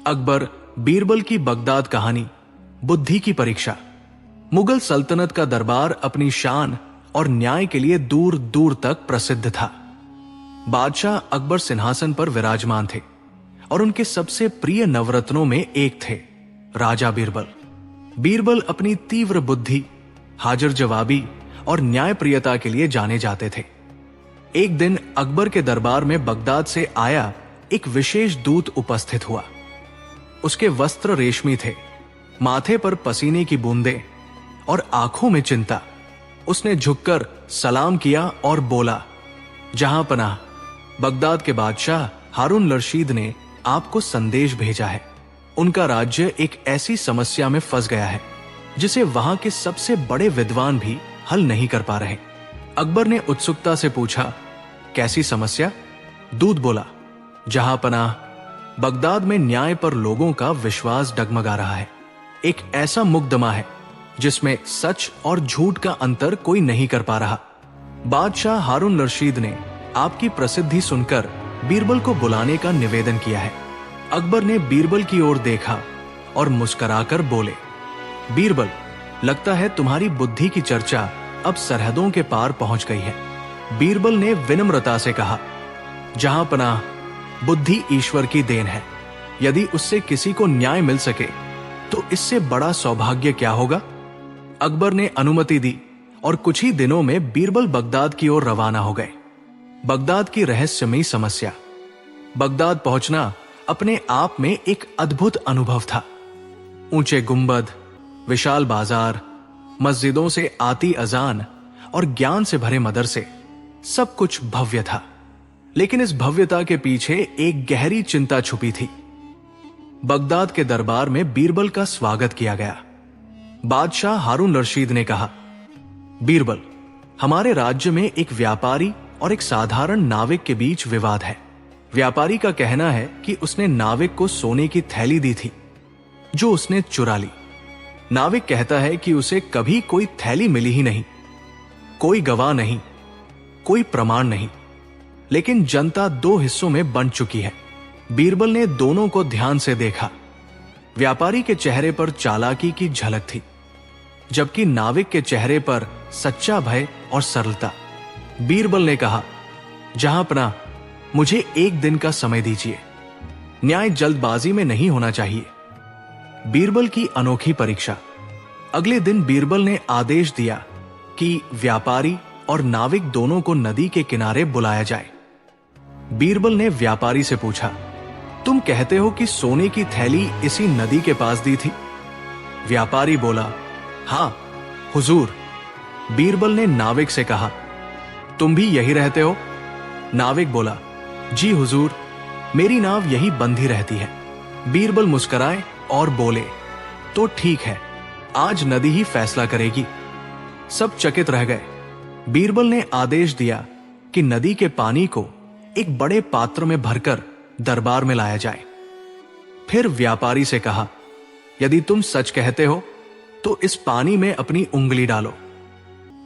अकबर बीरबल की बगदाद कहानी, बुद्धि की परीक्षा। मुगल सल्तनत का दरबार अपनी शान और न्याय के लिए दूर दूर तक प्रसिद्ध था। बादशाह अकबर सिंहासन पर विराजमान थे और उनके सबसे प्रिय नवरत्नों में एक थे राजा बीरबल। बीरबल अपनी तीव्र बुद्धि, हाजिर जवाबी और न्यायप्रियता के लिए जाने जाते थे। एक दिन अकबर के दरबार में बगदाद से आया एक विशेष दूत उपस्थित हुआ। उसके वस्त्र रेशमी थे, माथे पर पसीने की बूंदें और आंखों में चिंता। उसने झुककर सलाम किया और बोला, जहां पनाह, बगदाद के बादशाह हारून रशीद ने आपको संदेश भेजा है। उनका राज्य एक ऐसी समस्या में फंस गया है जिसे वहां के सबसे बड़े विद्वान भी हल नहीं कर पा रहे। अकबर ने उत्सुकता से पूछा, कैसी समस्या? दूत बोला, जहां पनाह, बगदाद में न्याय पर लोगों का विश्वास डगमगा रहा है। एक ऐसा मुकदमा है जिसमें सच और झूठ का अंतर कोई नहीं कर पा रहा। बादशाह हारून रशीद ने आपकी प्रसिद्धि सुनकर बीरबल को बुलाने का निवेदन किया है। अकबर ने बीरबल की ओर देखा और मुस्कुराकर बोले, बीरबल, लगता है तुम्हारी बुद्धि की चर्चा अब सरहदों के पार पहुंच गई है। बीरबल ने विनम्रता से कहा, जहां पनाह, बुद्धि ईश्वर की देन है। यदि उससे किसी को न्याय मिल सके तो इससे बड़ा सौभाग्य क्या होगा। अकबर ने अनुमति दी और कुछ ही दिनों में बीरबल बगदाद की ओर रवाना हो गए। बगदाद की रहस्यमयी समस्या। बगदाद पहुंचना अपने आप में एक अद्भुत अनुभव था। ऊंचे गुंबद, विशाल बाजार, मस्जिदों से आती अजान और ज्ञान से भरे मदरसे, सब कुछ भव्य था। लेकिन इस भव्यता के पीछे एक गहरी चिंता छुपी थी। बगदाद के दरबार में बीरबल का स्वागत किया गया। बादशाह हारून रशीद ने कहा, बीरबल, हमारे राज्य में एक व्यापारी और एक साधारण नाविक के बीच विवाद है। व्यापारी का कहना है कि उसने नाविक को सोने की थैली दी थी जो उसने चुरा ली। नाविक कहता है कि उसे कभी कोई थैली मिली ही नहीं, कोई गवाह नहीं, कोई प्रमाण नहीं। लेकिन जनता दो हिस्सों में बंट चुकी है। बीरबल ने दोनों को ध्यान से देखा। व्यापारी के चेहरे पर चालाकी की झलक थी, जबकि नाविक के चेहरे पर सच्चा भय और सरलता। बीरबल ने कहा, जहां पनाह, मुझे एक दिन का समय दीजिए। न्याय जल्दबाजी में नहीं होना चाहिए। बीरबल की अनोखी परीक्षा। अगले दिन बीरबल ने आदेश दिया कि व्यापारी और नाविक दोनों को नदी के किनारे बुलाया जाए। बीरबल ने व्यापारी से पूछा, तुम कहते हो कि सोने की थैली इसी नदी के पास दी थी? व्यापारी बोला, हां हुजूर। बीरबल ने नाविक से कहा, तुम भी यही रहते हो? नाविक बोला, जी हुजूर, मेरी नाव यही बंधी रहती है। बीरबल मुस्कुराए और बोले, तो ठीक है, आज नदी ही फैसला करेगी। सब चकित रह गए। बीरबल ने आदेश दिया कि नदी के पानी को एक बड़े पात्र में भरकर दरबार में लाया जाए। फिर व्यापारी से कहा, यदि तुम सच कहते हो तो इस पानी में अपनी उंगली डालो।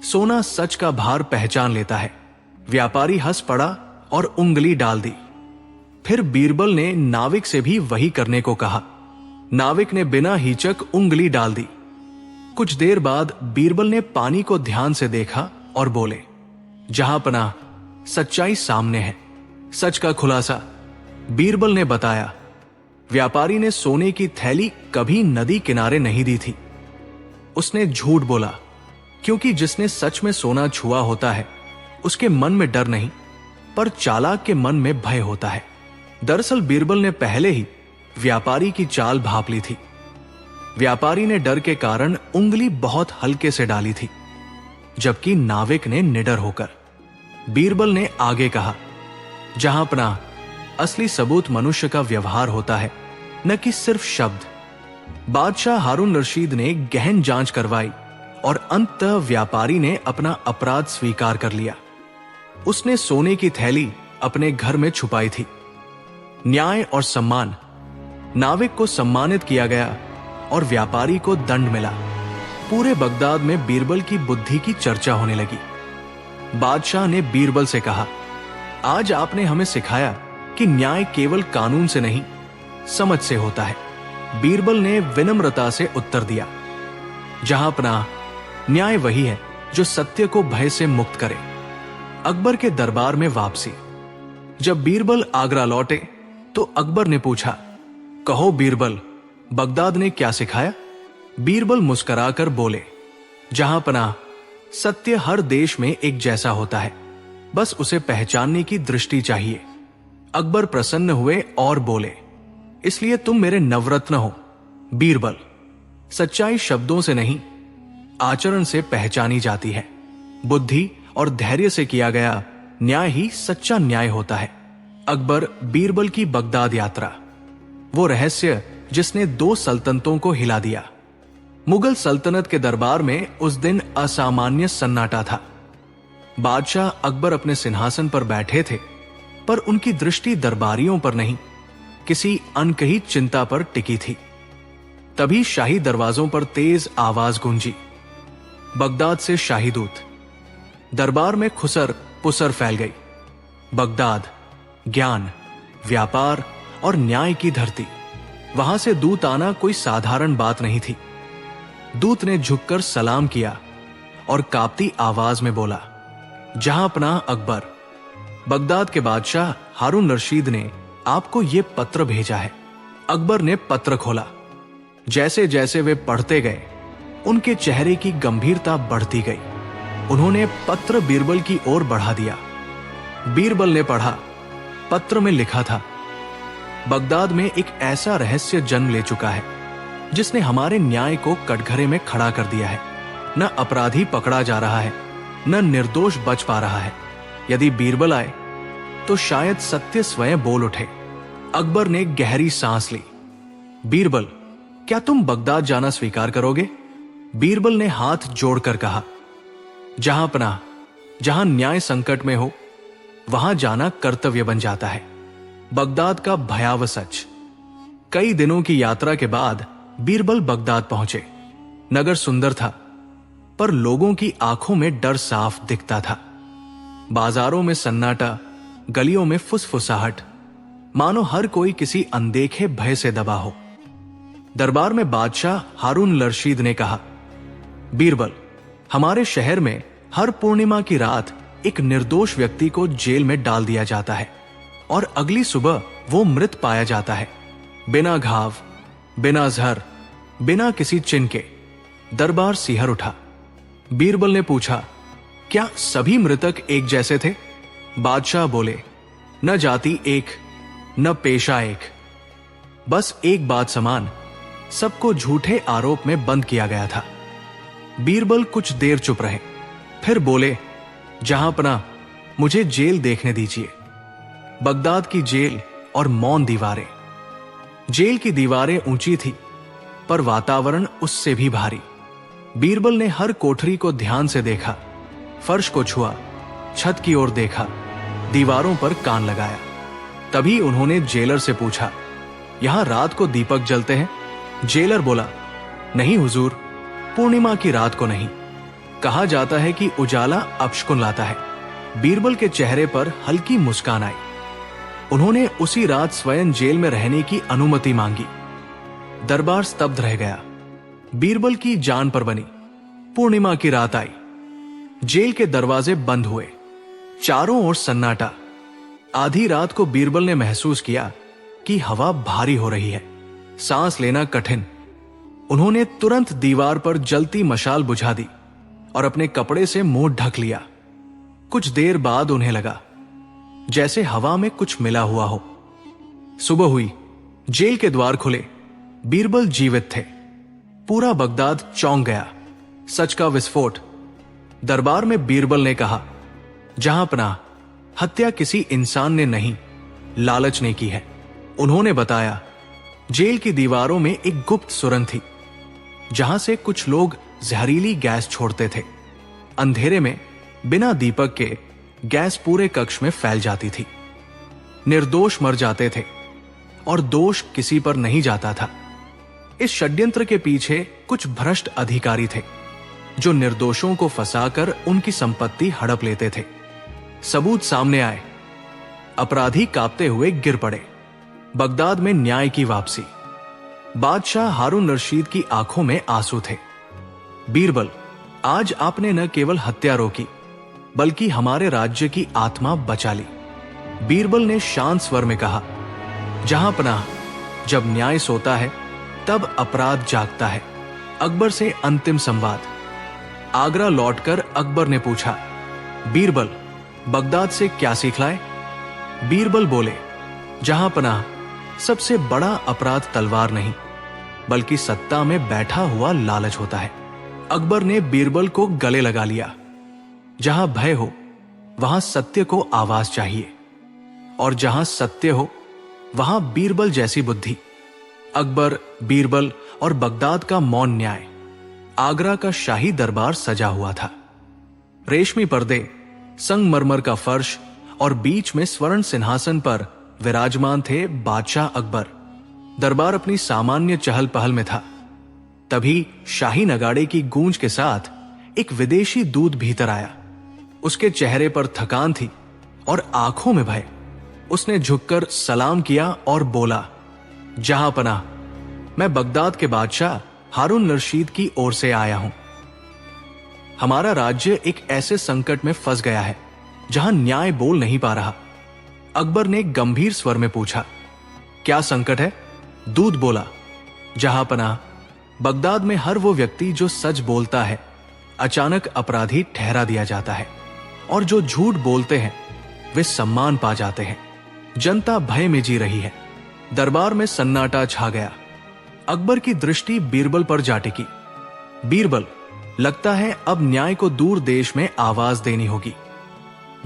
सोना सच का भार पहचान लेता है। व्यापारी हंस पड़ा और उंगली डाल दी। फिर बीरबल ने नाविक से भी वही करने को कहा। नाविक ने बिना हिचक उंगली डाल दी। कुछ देर बाद बीरबल ने पानी को ध्यान से देखा और बोले, जहां पनाह, सच्चाई सामने है। सच का खुलासा। बीरबल ने बताया, व्यापारी ने सोने की थैली कभी नदी किनारे नहीं दी थी। उसने झूठ बोला, क्योंकि जिसने सच में सोना छुआ होता है उसके मन में डर नहीं, पर चालाक के मन में भय होता है। दरअसल बीरबल ने पहले ही व्यापारी की चाल भांप ली थी। व्यापारी ने डर के कारण उंगली बहुत हल्के से डाली थी, जबकि नाविक ने निडर होकर। बीरबल ने आगे कहा, जहां पनाह, असली सबूत मनुष्य का व्यवहार होता है, न कि सिर्फ शब्द। बादशाह हारून रशीद ने गहन जांच करवाई और अंततः व्यापारी ने अपना अपराध स्वीकार कर लिया। उसने सोने की थैली अपने घर में छुपाई थी। न्याय और सम्मान। नाविक को सम्मानित किया गया और व्यापारी को दंड मिला। पूरे बगदाद में बीरबल की बुद्धि की चर्चा होने लगी। बादशाह ने बीरबल से कहा, आज आपने हमें सिखाया कि न्याय केवल कानून से नहीं, समझ से होता है। बीरबल ने विनम्रता से उत्तर दिया, जहां पनाह, न्याय वही है जो सत्य को भय से मुक्त करे। अकबर के दरबार में वापसी। जब बीरबल आगरा लौटे तो अकबर ने पूछा, कहो बीरबल, बगदाद ने क्या सिखाया? बीरबल मुस्कुराकर बोले, जहां पनाह, सत्य हर देश में एक जैसा होता है, बस उसे पहचानने की दृष्टि चाहिए। अकबर प्रसन्न हुए और बोले, इसलिए तुम मेरे नवरत्न हो। बीरबल, सच्चाई शब्दों से नहीं, आचरण से पहचानी जाती है। बुद्धि और धैर्य से किया गया न्याय ही सच्चा न्याय होता है। अकबर बीरबल की बगदाद यात्रा, वो रहस्य जिसने 2 सल्तनतों को हिला दिया। मुगल सल्तनत के दरबार में उस दिन असामान्य सन्नाटा था। बादशाह अकबर अपने सिंहासन पर बैठे थे, पर उनकी दृष्टि दरबारियों पर नहीं, किसी अनकही चिंता पर टिकी थी। तभी शाही दरवाजों पर तेज आवाज गूंजी, बगदाद से शाही दूत। दरबार में खुसर पुसर फैल गई। बगदाद ज्ञान, व्यापार और न्याय की धरती, वहां से दूत आना कोई साधारण बात नहीं थी। दूत ने झुककर सलाम किया और कांपती आवाज में बोला, जहां पनाह अकबर, बगदाद के बादशाह हारून रशीद ने आपको यह पत्र भेजा है। अकबर ने पत्र खोला। जैसे जैसे वे पढ़ते गए, उनके चेहरे की गंभीरता बढ़ती गई। उन्होंने पत्र बीरबल की ओर बढ़ा दिया। बीरबल ने पढ़ा। पत्र में लिखा था, बगदाद में एक ऐसा रहस्य जन्म ले चुका है जिसने हमारे न्याय को कटघरे में खड़ा कर दिया है। न अपराधी पकड़ा जा रहा है, न निर्दोष बच पा रहा है। यदि बीरबल आए तो शायद सत्य स्वयं बोल उठे। अकबर ने गहरी सांस ली। बीरबल, क्या तुम बगदाद जाना स्वीकार करोगे? बीरबल ने हाथ जोड़कर कहा, जहां पनाह, जहां न्याय संकट में हो, वहां जाना कर्तव्य बन जाता है। बगदाद का भयावह सच। कई दिनों की यात्रा के बाद बीरबल बगदाद पहुंचे। नगर सुंदर था, पर लोगों की आंखों में डर साफ दिखता था। बाजारों में सन्नाटा, गलियों में फुसफुसाहट, मानो हर कोई किसी अनदेखे भय से दबा हो। दरबार में बादशाह हारून रशीद ने कहा, बीरबल, हमारे शहर में हर पूर्णिमा की रात एक निर्दोष व्यक्ति को जेल में डाल दिया जाता है और अगली सुबह वो मृत पाया जाता है, बिना घाव, बिना जहर, बिना किसी चिन्ह के। दरबार सिहर उठा। बीरबल ने पूछा, क्या सभी मृतक एक जैसे थे? बादशाह बोले, न जाति एक, न पेशा एक, बस एक बात समान, सबको झूठे आरोप में बंद किया गया था। बीरबल कुछ देर चुप रहे, फिर बोले, जहां पनाह, मुझे जेल देखने दीजिए। बगदाद की जेल और मौन दीवारें। जेल की दीवारें ऊंची थी, पर वातावरण उससे भी भारी। बीरबल ने हर कोठरी को ध्यान से देखा, फर्श को छुआ, छत की ओर देखा, दीवारों पर कान लगाया। तभी उन्होंने जेलर से पूछा, यहां रात को दीपक जलते हैं? जेलर बोला, नहीं हुजूर, पूर्णिमा की रात को नहीं। कहा जाता है कि उजाला अपशकुन लाता है। बीरबल के चेहरे पर हल्की मुस्कान आई। उन्होंने उसी रात स्वयं जेल में रहने की अनुमति मांगी। दरबार स्तब्ध रह गया। बीरबल की जान पर बनी। पूर्णिमा की रात आई। जेल के दरवाजे बंद हुए। चारों ओर सन्नाटा। आधी रात को बीरबल ने महसूस किया कि हवा भारी हो रही है, सांस लेना कठिन। उन्होंने तुरंत दीवार पर जलती मशाल बुझा दी और अपने कपड़े से मुंह ढक लिया। कुछ देर बाद उन्हें लगा जैसे हवा में कुछ मिला हुआ हो। सुबह हुई। जेल के द्वार खुले। बीरबल जीवित थे। पूरा बगदाद चौंक गया। सच का विस्फोट। दरबार में बीरबल ने कहा, जहां पनाह, हत्या किसी इंसान ने नहीं, लालच ने की है। उन्होंने बताया, जेल की दीवारों में एक गुप्त सुरंग थी, जहां से कुछ लोग जहरीली गैस छोड़ते थे। अंधेरे में बिना दीपक के गैस पूरे कक्ष में फैल जाती थी। निर्दोष मर जाते थे और दोष किसी पर नहीं जाता था। इस षड्यंत्र के पीछे कुछ भ्रष्ट अधिकारी थे जो निर्दोषों को फंसाकर उनकी संपत्ति हड़प लेते थे। सबूत सामने आए। अपराधी कांपते हुए गिर पड़े। बगदाद में न्याय की वापसी। बादशाह हारून रशीद की आंखों में आंसू थे। बीरबल, आज आपने न केवल हत्या रोकी बल्कि हमारे राज्य की आत्मा बचा ली। बीरबल ने शांत स्वर में कहा, जहां पनाह, जब न्याय सोता है तब अपराध जागता है। अकबर से अंतिम संवाद। आगरा लौटकर अकबर ने पूछा, बीरबल, बगदाद से क्या सीख लाए? बीरबल बोले, जहां पनाह, सबसे बड़ा अपराध तलवार नहीं बल्कि सत्ता में बैठा हुआ लालच होता है। अकबर ने बीरबल को गले लगा लिया। जहां भय हो वहां सत्य को आवाज चाहिए, और जहां सत्य हो वहां बीरबल जैसी बुद्धि। अकबर, बीरबल और बगदाद का मौन न्याय। आगरा का शाही दरबार सजा हुआ था। रेशमी पर्दे, संगमरमर का फर्श और बीच में स्वर्ण सिंहासन पर विराजमान थे बादशाह अकबर। दरबार अपनी सामान्य चहल पहल में था। तभी शाही नगाड़े की गूंज के साथ एक विदेशी दूत भीतर आया। उसके चेहरे पर थकान थी और आंखों में भय। उसने झुककर सलाम किया और बोला, जहां पनाह, मैं बगदाद के बादशाह हारून रशीद की ओर से आया हूं। हमारा राज्य एक ऐसे संकट में फंस गया है जहां न्याय बोल नहीं पा रहा। अकबर ने गंभीर स्वर में पूछा, क्या संकट है? दूत बोला, जहां पनाह, बगदाद में हर वो व्यक्ति जो सच बोलता है अचानक अपराधी ठहरा दिया जाता है, और जो झूठ बोलते हैं वे सम्मान पा जाते हैं। जनता भय में जी रही है। दरबार में सन्नाटा छा गया। अकबर की दृष्टि बीरबल पर जा टिकी। बीरबल, लगता है अब न्याय को दूर देश में आवाज देनी होगी।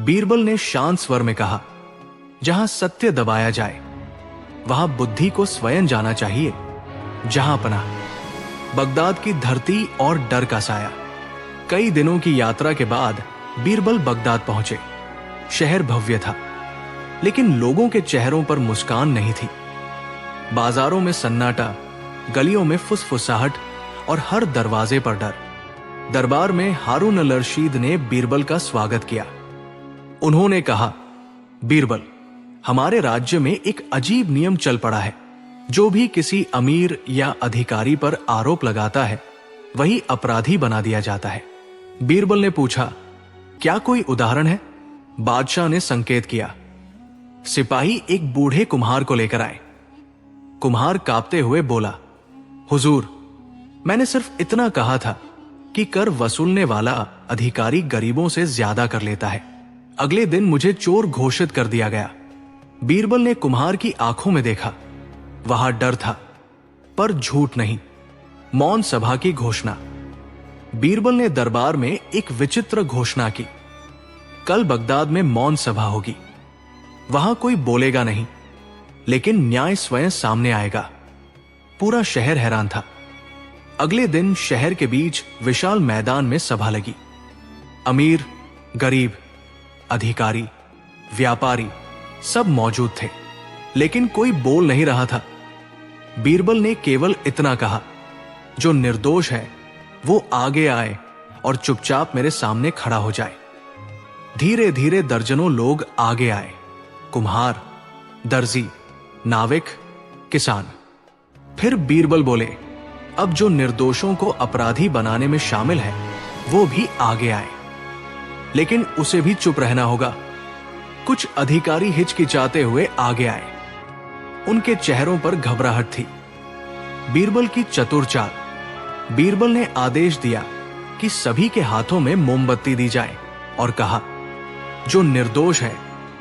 बीरबल ने शांत स्वर में कहा, जहां सत्य दबाया जाए वहां बुद्धि को स्वयं जाना चाहिए। जहां पनाह, बगदाद की धरती और डर का साया। कई दिनों की यात्रा के बाद बीरबल बगदाद पहुंचे। शहर भव्य था, लेकिन लोगों के चेहरों पर मुस्कान नहीं थी। बाजारों में सन्नाटा, गलियों में फुसफुसाहट और हर दरवाजे पर डर। दरबार में हारून अल रशीद ने बीरबल का स्वागत किया। उन्होंने कहा, बीरबल, हमारे राज्य में एक अजीब नियम चल पड़ा है। जो भी किसी अमीर या अधिकारी पर आरोप लगाता है वही अपराधी बना दिया जाता है। बीरबल ने पूछा, क्या कोई उदाहरण है? बादशाह ने संकेत किया। सिपाही एक बूढ़े कुम्हार को लेकर आए। कुम्हार कांपते हुए बोला, हुजूर, मैंने सिर्फ इतना कहा था कि कर वसूलने वाला अधिकारी गरीबों से ज्यादा कर लेता है। अगले दिन मुझे चोर घोषित कर दिया गया। बीरबल ने कुम्हार की आंखों में देखा। वहां डर था, पर झूठ नहीं, मौन सभा की घोषणा। बीरबल ने दरबार में एक विचित्र घोषणा की, कल बगदाद में मौन सभा होगी। वहां कोई बोलेगा नहीं, लेकिन न्याय स्वयं सामने आएगा। पूरा शहर हैरान था। अगले दिन शहर के बीच विशाल मैदान में सभा लगी। अमीर, गरीब, अधिकारी, व्यापारी सब मौजूद थे, लेकिन कोई बोल नहीं रहा था। बीरबल ने केवल इतना कहा, जो निर्दोष है वो आगे आए और चुपचाप मेरे सामने खड़ा हो जाए। धीरे धीरे दर्जनों लोग आगे आए। कुम्हार, दर्जी, नाविक, किसान। फिर बीरबल बोले, अब जो निर्दोषों को अपराधी बनाने में शामिल है वो भी आगे आए, लेकिन उसे भी चुप रहना होगा। कुछ अधिकारी हिचकिचाते हुए आगे आए। उनके चेहरों पर घबराहट थी। बीरबल की चतुर चाल। बीरबल ने आदेश दिया कि सभी के हाथों में मोमबत्ती दी जाए और कहा, जो निर्दोष है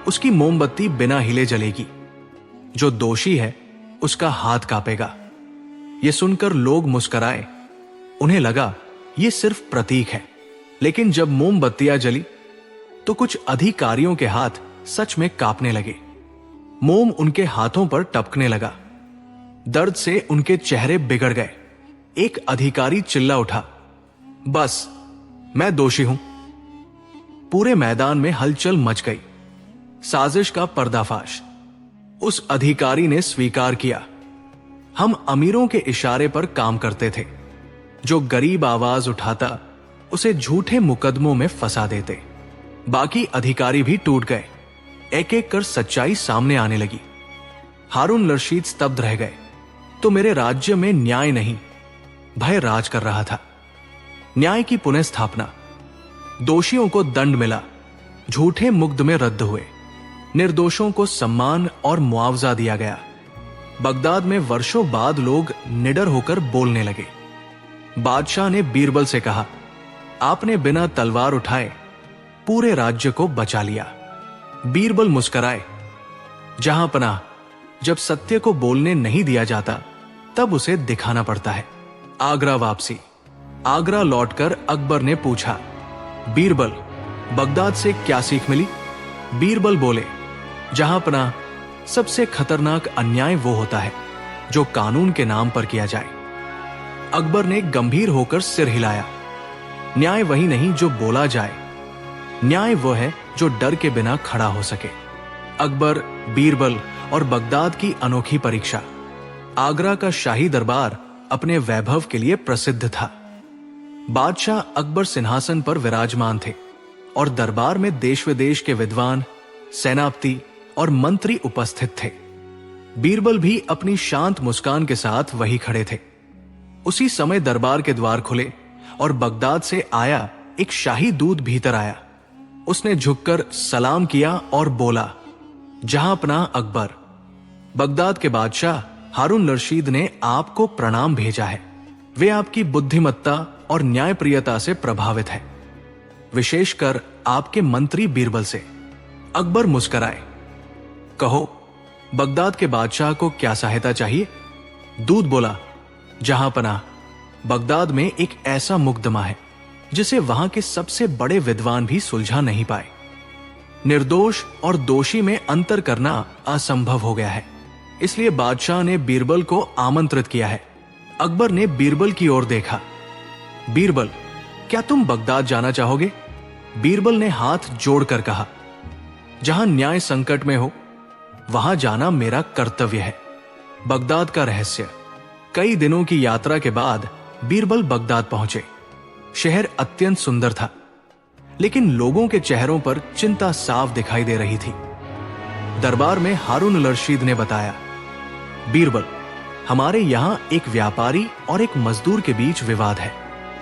उसकी मोमबत्ती बिना हिले जलेगी, जो दोषी है उसका हाथ कांपेगा। यह सुनकर लोग मुस्कुराए। उन्हें लगा यह सिर्फ प्रतीक है, लेकिन जब मोमबत्तियां जली तो कुछ अधिकारियों के हाथ सच में कांपने लगे। मोम उनके हाथों पर टपकने लगा। दर्द से उनके चेहरे बिगड़ गए। एक अधिकारी चिल्ला उठा, बस, मैं दोषी हूं। पूरे मैदान में हलचल मच गई। साजिश का पर्दाफाश। उस अधिकारी ने स्वीकार किया, हम अमीरों के इशारे पर काम करते थे। जो गरीब आवाज उठाता उसे झूठे मुकदमों में फंसा देते। बाकी अधिकारी भी टूट गए। एक एक कर सच्चाई सामने आने लगी। हारून रशीद स्तब्ध रह गए। तो मेरे राज्य में न्याय नहीं, भय राज कर रहा था। न्याय की पुनः स्थापना, दोषियों को दंड मिला, झूठे मुग्ध में रद्द हुए, निर्दोषों को सम्मान और मुआवजा दिया गया। बगदाद में वर्षों बाद लोग निडर होकर बोलने लगे। बादशाह ने बीरबल से कहा, आपने बिना तलवार उठाए पूरे राज्य को बचा लिया। बीरबल मुस्कुराए। जहां पनाह, जब सत्य को बोलने नहीं दिया जाता तब उसे दिखाना पड़ता है। आगरा वापसी। आगरा लौटकर अकबर ने पूछा, बीरबल, बगदाद से क्या सीख मिली? बीरबल बोले, जहां पनाह, सबसे खतरनाक अन्याय वो होता है जो कानून के नाम पर किया जाए। अकबर ने गंभीर होकर सिर हिलाया। न्याय वही नहीं जो बोला जाए, न्याय वो है जो डर के बिना खड़ा हो सके। अकबर, बीरबल और बगदाद की अनोखी परीक्षा। आगरा का शाही दरबार अपने वैभव के लिए प्रसिद्ध था। बादशाह अकबर सिंहासन पर विराजमान थे और दरबार में देश विदेश के विद्वान, सेनापति और मंत्री उपस्थित थे। बीरबल भी अपनी शांत मुस्कान के साथ वही खड़े थे। उसी समय दरबार के द्वार खुले और बगदाद से आया एक शाही दूत भीतर आया। उसने झुककर सलाम किया और बोला, जहां पनाह अकबर, बगदाद के बादशाह हारून रशीद ने आपको प्रणाम भेजा है। वे आपकी बुद्धिमत्ता और न्यायप्रियता से प्रभावित है, विशेषकर आपके मंत्री बीरबल से। अकबर मुस्कुराए। कहो, बगदाद के बादशाह को क्या सहायता चाहिए? दूत बोला, जहां पनाह, बगदाद में एक ऐसा मुकदमा है जिसे वहां के सबसे बड़े विद्वान भी सुलझा नहीं पाए। निर्दोष और दोषी में अंतर करना असंभव हो गया है, इसलिए बादशाह ने बीरबल को आमंत्रित किया है। अकबर ने बीरबल की ओर देखा। बीरबल, क्या तुम बगदाद जाना चाहोगे? बीरबल ने हाथ जोड़कर कहा, जहां न्याय संकट में हो वहां जाना मेरा कर्तव्य है। बगदाद का रहस्य। कई दिनों की यात्रा के बाद बीरबल बगदाद पहुंचे। शहर अत्यंत सुंदर था, लेकिन लोगों के चेहरों पर चिंता साफ दिखाई दे रही थी। दरबार में हारून रशीद ने बताया, बीरबल, हमारे यहां एक व्यापारी और एक मजदूर के बीच विवाद है।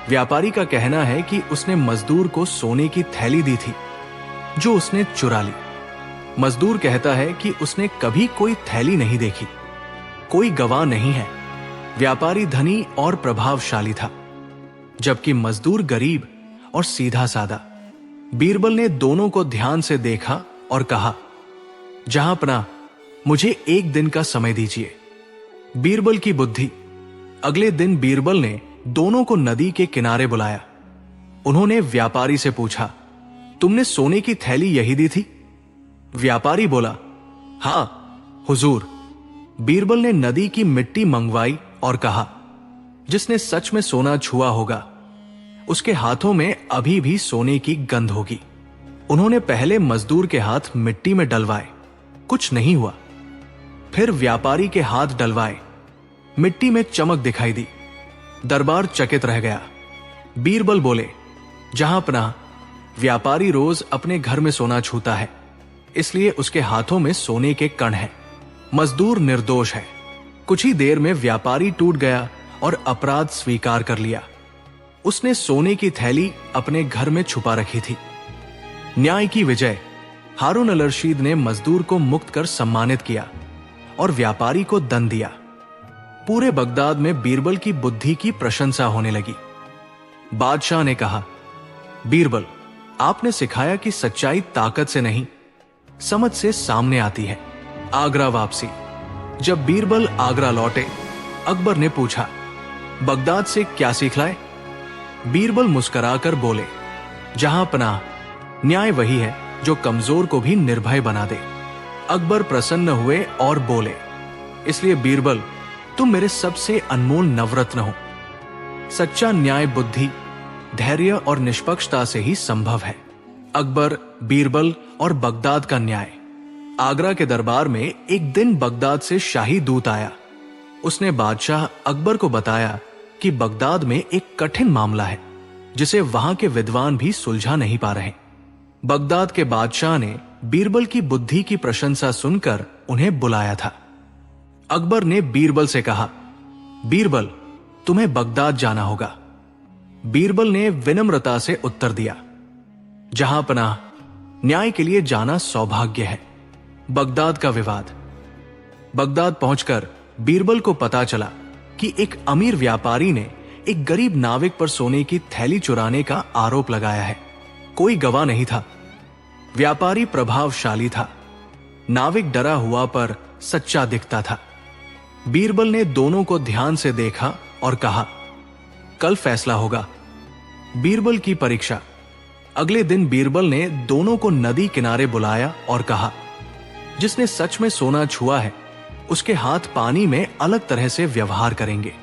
व्यापारी का कहना है कि उसने मजदूर को सोने की थैली दी थी जो उसने चुरा ली। मजदूर कहता है कि उसने कभी कोई थैली नहीं देखी। कोई गवाह नहीं है। व्यापारी धनी और प्रभावशाली था, जबकि मजदूर गरीब और सीधा सादा। बीरबल ने दोनों को ध्यान से देखा और कहा, जहां पनाह, मुझे एक दिन का समय दीजिए। बीरबल की बुद्धि। अगले दिन बीरबल ने दोनों को नदी के किनारे बुलाया। उन्होंने व्यापारी से पूछा, तुमने सोने की थैली यही दी थी? व्यापारी बोला, हां हुजूर। बीरबल ने नदी की मिट्टी मंगवाई और कहा, जिसने सच में सोना छुआ होगा उसके हाथों में अभी भी सोने की गंध होगी। उन्होंने पहले मजदूर के हाथ मिट्टी में डलवाए, कुछ नहीं हुआ। फिर व्यापारी के हाथ डलवाए, मिट्टी में चमक दिखाई दी। दरबार चकित रह गया। बीरबल बोले, जहां पनाह, व्यापारी रोज अपने घर में सोना छूता है, इसलिए उसके हाथों में सोने के कण हैं। मजदूर निर्दोष है। कुछ ही देर में व्यापारी टूट गया और अपराध स्वीकार कर लिया। उसने सोने की थैली अपने घर में छुपा रखी थी। न्याय की विजय। हारून रशीद ने मजदूर को मुक्त कर सम्मानित किया और व्यापारी को दंड दिया। पूरे बगदाद में बीरबल की बुद्धि की प्रशंसा होने लगी। बादशाह ने कहा, बीरबल, आपने सिखाया कि सच्चाई ताकत से नहीं, समझ से सामने आती है। आगरा वापसी। जब बीरबल आगरा लौटे, अकबर ने पूछा, बगदाद से क्या सीख लाए? बीरबल मुस्कुराकर बोले, जहां पनाह, न्याय वही है जो कमजोर को भी निर्भय बना दे। अकबर प्रसन्न हुए और बोले, इसलिए बीरबल, तुम मेरे सबसे अनमोल नवरत्न हो। सच्चा न्याय बुद्धि, धैर्य और निष्पक्षता से ही संभव है। अकबर, बीरबल और बगदाद का न्याय। आगरा के दरबार में एक दिन बगदाद से शाही दूत आया। उसने बादशाह अकबर को बताया कि बगदाद में एक कठिन मामला है जिसे वहां के विद्वान भी सुलझा नहीं पा रहे। बगदाद के बादशाह ने बीरबल की बुद्धि की प्रशंसा सुनकर उन्हें बुलाया था। अकबर ने बीरबल से कहा, बीरबल, तुम्हें बगदाद जाना होगा। बीरबल ने विनम्रता से उत्तर दिया, जहां पनाह, न्याय के लिए जाना सौभाग्य है। बगदाद का विवाद। बगदाद पहुंचकर बीरबल को पता चला कि एक अमीर व्यापारी ने एक गरीब नाविक पर सोने की थैली चुराने का आरोप लगाया है। कोई गवाह नहीं था। व्यापारी प्रभावशाली था, नाविक डरा हुआ पर सच्चा दिखता था। बीरबल ने दोनों को ध्यान से देखा और कहा, कल फैसला होगा। बीरबल की परीक्षा। अगले दिन बीरबल ने दोनों को नदी किनारे बुलाया और कहा, जिसने सच में सोना छुआ है उसके हाथ पानी में अलग तरह से व्यवहार करेंगे।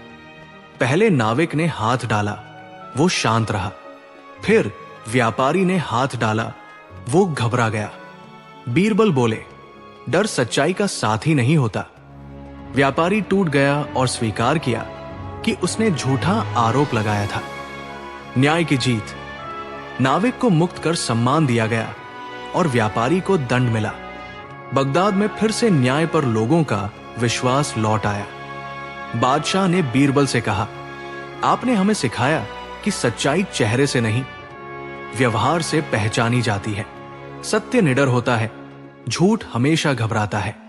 पहले नाविक ने हाथ डाला, वो शांत रहा। फिर व्यापारी ने हाथ डाला, वो घबरा गया। बीरबल बोले, डर सच्चाई का साथी नहीं होता। व्यापारी टूट गया और स्वीकार किया कि उसने झूठा आरोप लगाया था। न्याय की जीत। नाविक को मुक्त कर सम्मान दिया गया और व्यापारी को दंड मिला। बगदाद में फिर से न्याय पर लोगों का विश्वास लौट आया। बादशाह ने बीरबल से कहा, आपने हमें सिखाया कि सच्चाई चेहरे से नहीं, व्यवहार से पहचानी जाती है। सत्य निडर होता है, झूठ हमेशा घबराता है।